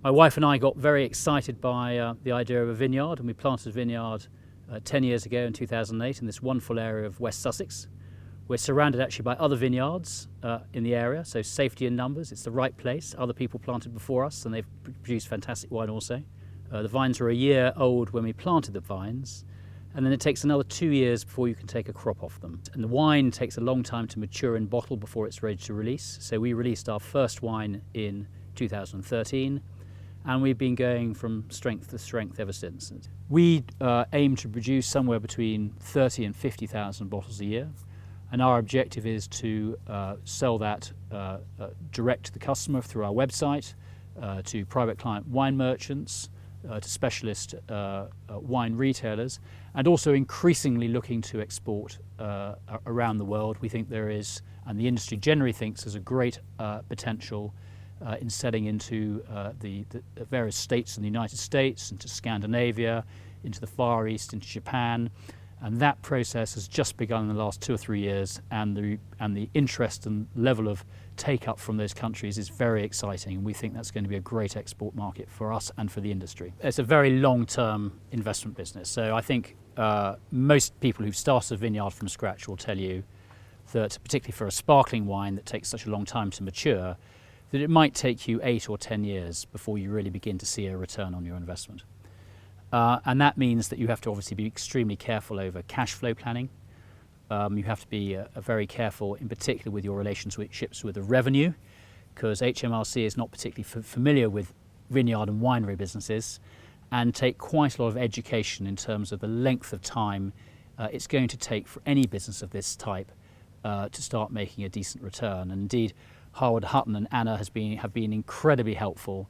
My wife and I got very excited by the idea of a vineyard, and we planted a vineyard 10 years ago in 2008 in this wonderful area of West Sussex. We're surrounded actually by other vineyards in the area, so safety in numbers. It's the right place. Other people planted before us and they've produced fantastic wine also. The vines were a year old when we planted the vines, and then it takes another 2 years before you can take a crop off them. And the wine takes a long time to mature in bottle before it's ready to release. So we released our first wine in 2013, and we've been going from strength to strength ever since. We aim to produce somewhere between 30 and 50,000 bottles a year, and our objective is to sell that direct to the customer through our website, to private client wine merchants, to specialist wine retailers, and also increasingly looking to export around the world. We think there is, and the industry generally thinks there's a great potential in selling into the various states in the United States, into Scandinavia, into the Far East, into Japan. And that process has just begun in the last 2 or 3 years, and the interest and level of take-up from those countries is very exciting, and we think that's going to be a great export market for us and for the industry. It's a very long-term investment business, so I think most people who've started a vineyard from scratch will tell you that, particularly for a sparkling wine that takes such a long time to mature, that it might take you 8 or 10 years before you really begin to see a return on your investment. And that means that you have to obviously be extremely careful over cash flow planning. You have to be very careful, in particular with your relationships with the revenue, because HMRC is not particularly familiar with vineyard and winery businesses, and take quite a lot of education in terms of the length of time it's going to take for any business of this type to start making a decent return. And indeed, Harwood, Hutton and Anna have been incredibly helpful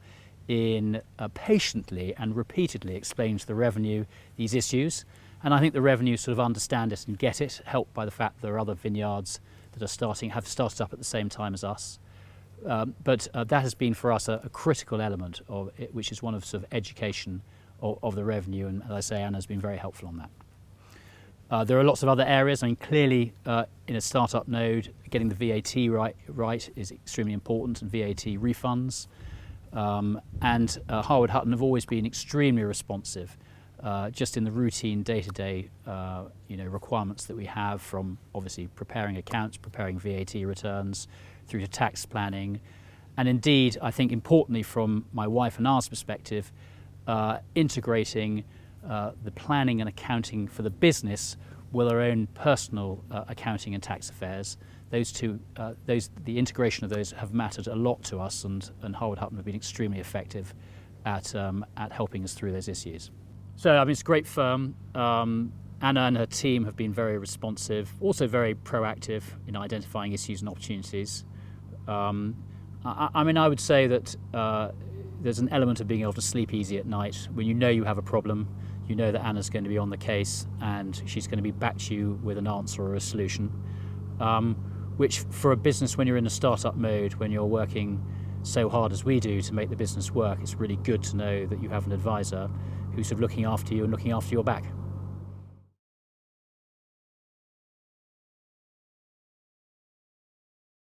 in patiently and repeatedly explaining to the revenue these issues. And I think the revenue sort of understand it and get it, helped by the fact that there are other vineyards that have started up at the same time as us. But that has been for us a critical element of it, which is one of sort of education of the revenue. And as I say, Anna's been very helpful on that. There are lots of other areas. I mean, clearly in a startup node, getting the VAT right is extremely important, and VAT refunds. And Harwood Hutton have always been extremely responsive, just in the routine day-to-day requirements that we have, from obviously preparing accounts, preparing VAT returns, through to tax planning. And indeed, I think importantly from my wife and R's perspective, integrating the planning and accounting for the business with our own personal accounting and tax affairs. Those two, the integration of those have mattered a lot to us, and Harwood Hutton have been extremely effective at helping us through those issues. So I mean, it's a great firm. Anna and her team have been very responsive, also very proactive in identifying issues and opportunities. I mean, I would say that there's an element of being able to sleep easy at night when you know you have a problem. You know that Anna's going to be on the case and she's going to be back to you with an answer or a solution, which for a business when you're in a startup mode, when you're working so hard as we do to make the business work, it's really good to know that you have an advisor who's sort of looking after you and looking after your back.